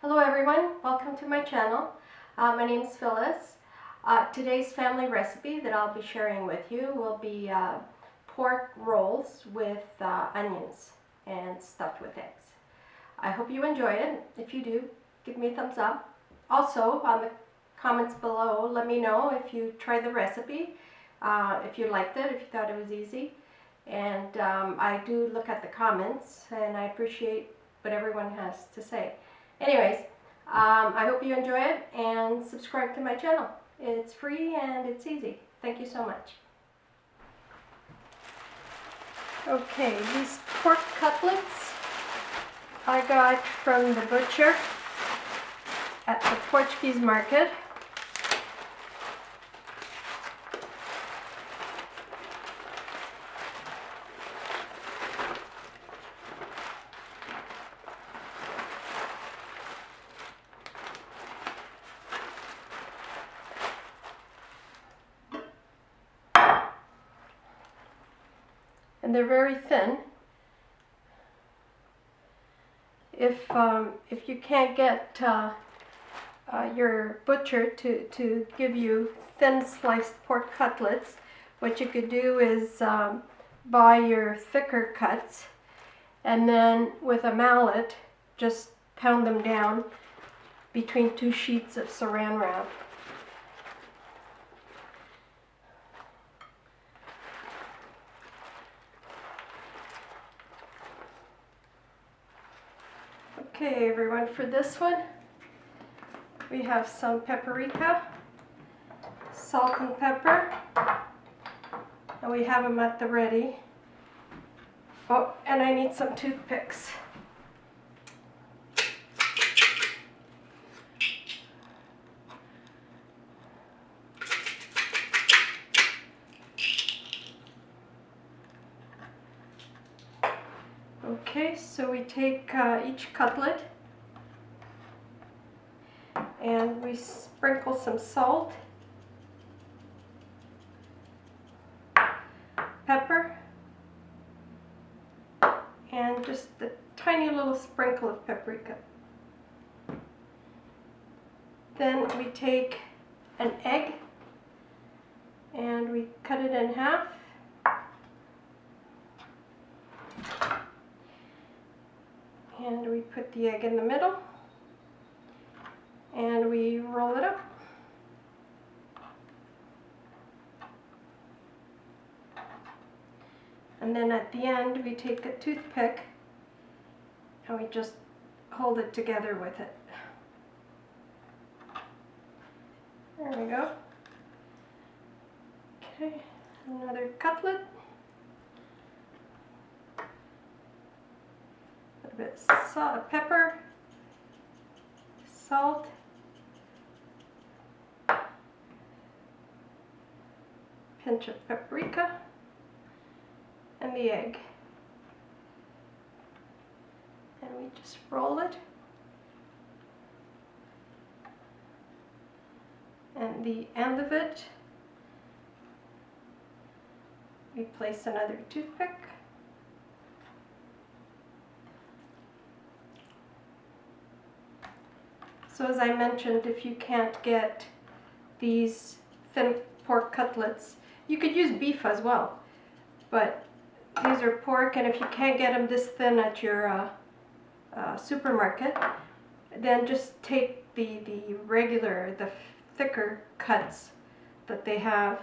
Hello everyone, welcome to my channel. My name is Phyllis. Today's family recipe that I'll be sharing with you will be pork rolls with onions and stuffed with eggs. I hope you enjoy it. If you do, give me a thumbs up. Also, on the comments below, let me know if you tried the recipe, if you liked it, if you thought it was easy. And I do look at the comments and I appreciate what everyone has to say. Anyways, I hope you enjoy it and subscribe to my channel. It's free and it's easy. Thank you so much. Okay, these pork cutlets I got from the butcher at the Portuguese market. And they're very thin. If you can't get your butcher to give you thin sliced pork cutlets, what you could do is buy your thicker cuts and then with a mallet just pound them down between 2 sheets of saran wrap. Okay everyone, for this one we have some paprika, salt and pepper, and we have them at the ready. Oh, and I need some toothpicks. Okay, so we take each cutlet and we sprinkle some salt, pepper, and just a tiny little sprinkle of paprika. Then we take an egg and we cut it in half. And we put the egg in the middle and we roll it up. And then at the end we take a toothpick and we just hold it together with it. There we go. Okay, another cutlet. A bit of pepper, salt, pinch of paprika, and the egg. And we just roll it. And the end of it, we place another toothpick. So as I mentioned, if you can't get these thin pork cutlets, you could use beef as well. But these are pork, and if you can't get them this thin at your supermarket, then just take the thicker cuts that they have,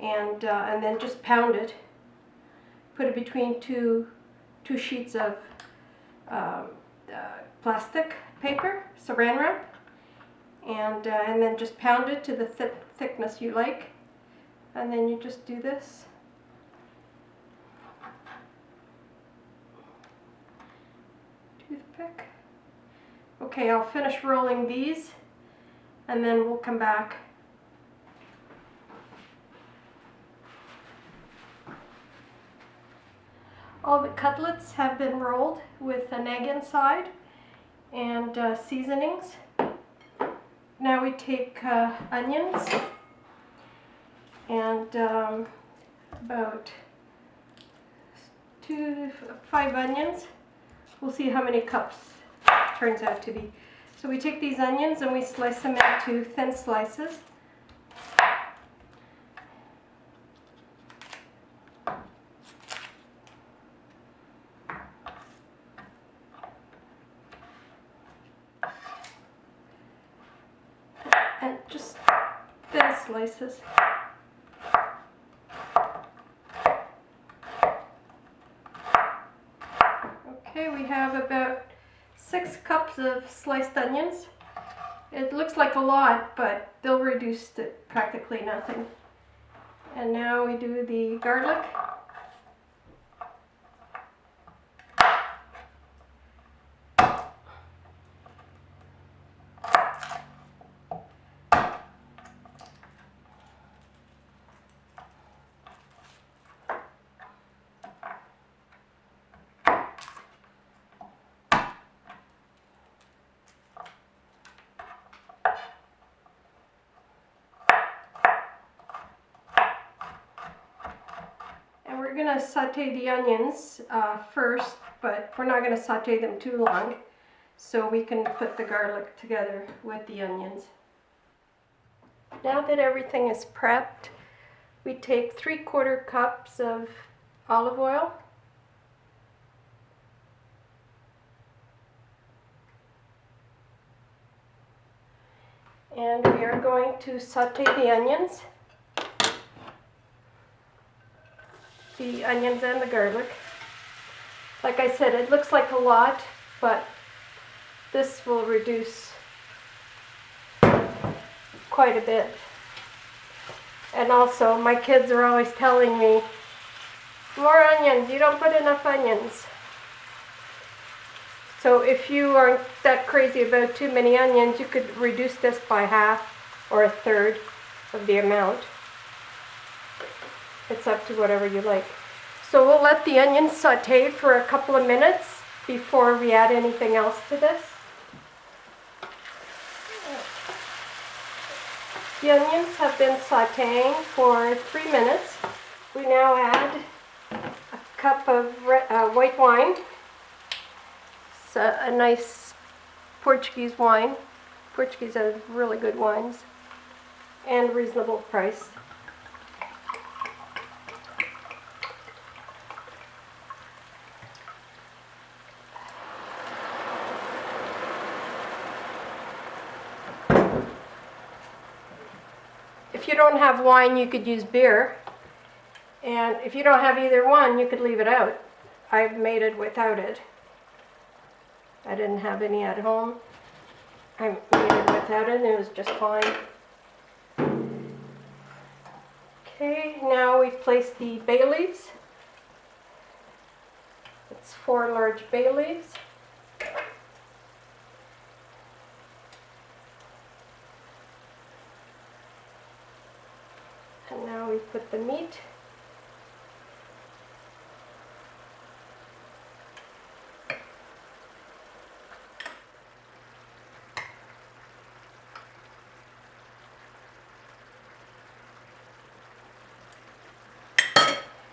and then just pound it. Put it between two sheets of plastic paper, saran wrap, and then just pound it to the thickness you like, and then you just do this. Toothpick. Okay, I'll finish rolling these and then we'll come back. All the cutlets have been rolled with an egg inside and seasonings. Now we take onions and about 5 onions. We'll see how many cups it turns out to be. So we take these onions and we slice them into thin slices. And just thin slices. Okay, we have about 6 cups of sliced onions. It looks like a lot, but they'll reduce to practically nothing. And now we do the garlic. We're going to saute the onions first, but we're not going to saute them too long, so we can put the garlic together with the onions. Now that everything is prepped, we take 3/4 cups of olive oil. And we are going to saute the onions. The onions and the garlic. Like I said, it looks like a lot, but this will reduce quite a bit. And also, my kids are always telling me, more onions, you don't put enough onions. So if you aren't that crazy about too many onions, you could reduce this by half or 1/3 of the amount. It's up to whatever you like. So we'll let the onions saute for a couple of minutes before we add anything else to this. The onions have been sauteing for 3 minutes. We now add a cup of white wine. It's a nice Portuguese wine. Portuguese has really good wines and reasonable price. If you don't have wine, you could use beer. And if you don't have either one, you could leave it out. I've made it without it. I didn't have any at home. I made it without it and it was just fine. Okay, now we've placed the bay leaves. It's 4 large bay leaves. And now we put the meat.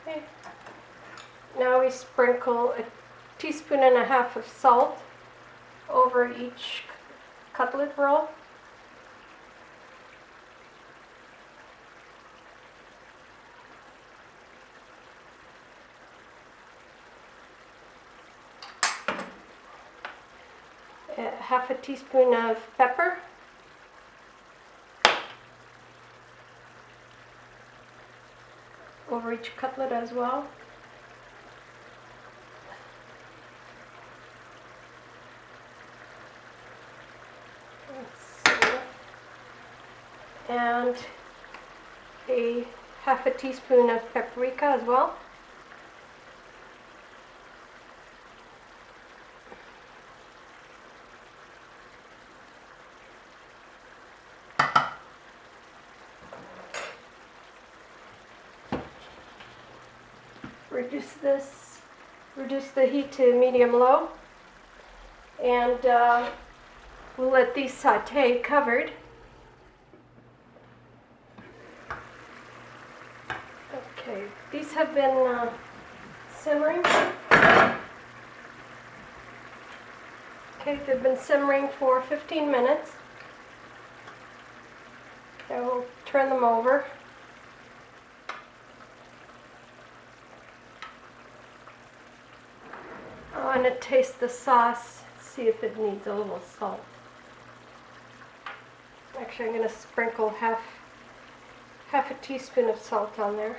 Okay. Now we sprinkle 1.5 teaspoons of salt over each cutlet roll. Half a teaspoon of pepper, over each cutlet as well. And half a teaspoon of paprika as well. Reduce the heat to medium-low, and we'll let these saute covered. Okay, these have been simmering. Okay, Okay, they've been simmering for 15 minutes. I will turn them over. I want to taste the sauce, see if it needs a little salt. Actually, I'm going to sprinkle half a teaspoon of salt on there.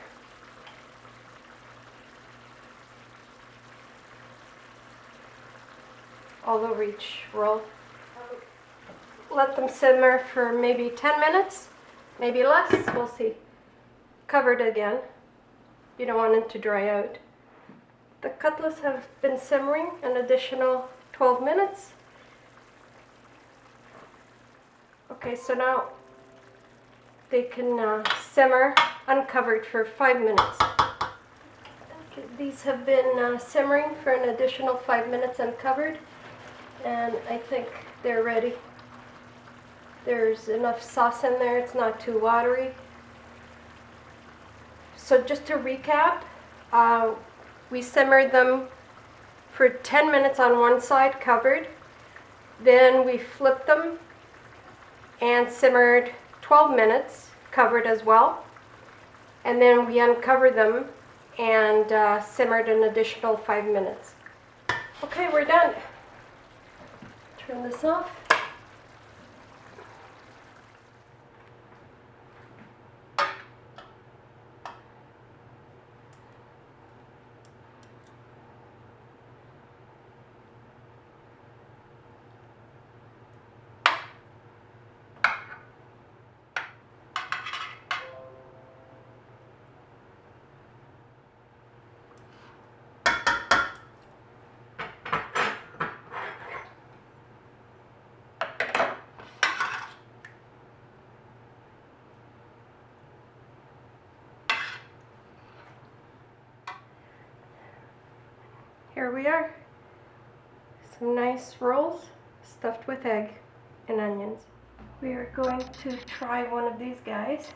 All over each roll. Let them simmer for maybe 10 minutes, maybe less, we'll see. Cover it again. You don't want it to dry out. The cutlets have been simmering an additional 12 minutes. Okay, so now they can simmer uncovered for 5 minutes. Okay, these have been simmering for an additional 5 minutes uncovered, and I think they're ready. There's enough sauce in there, it's not too watery. So just to recap, we simmered them for 10 minutes on one side covered. Then we flipped them and simmered 12 minutes covered as well. And then we uncovered them and simmered an additional 5 minutes. Okay, we're done. Turn this off. Here we are, some nice rolls stuffed with egg and onions. We are going to try one of these guys.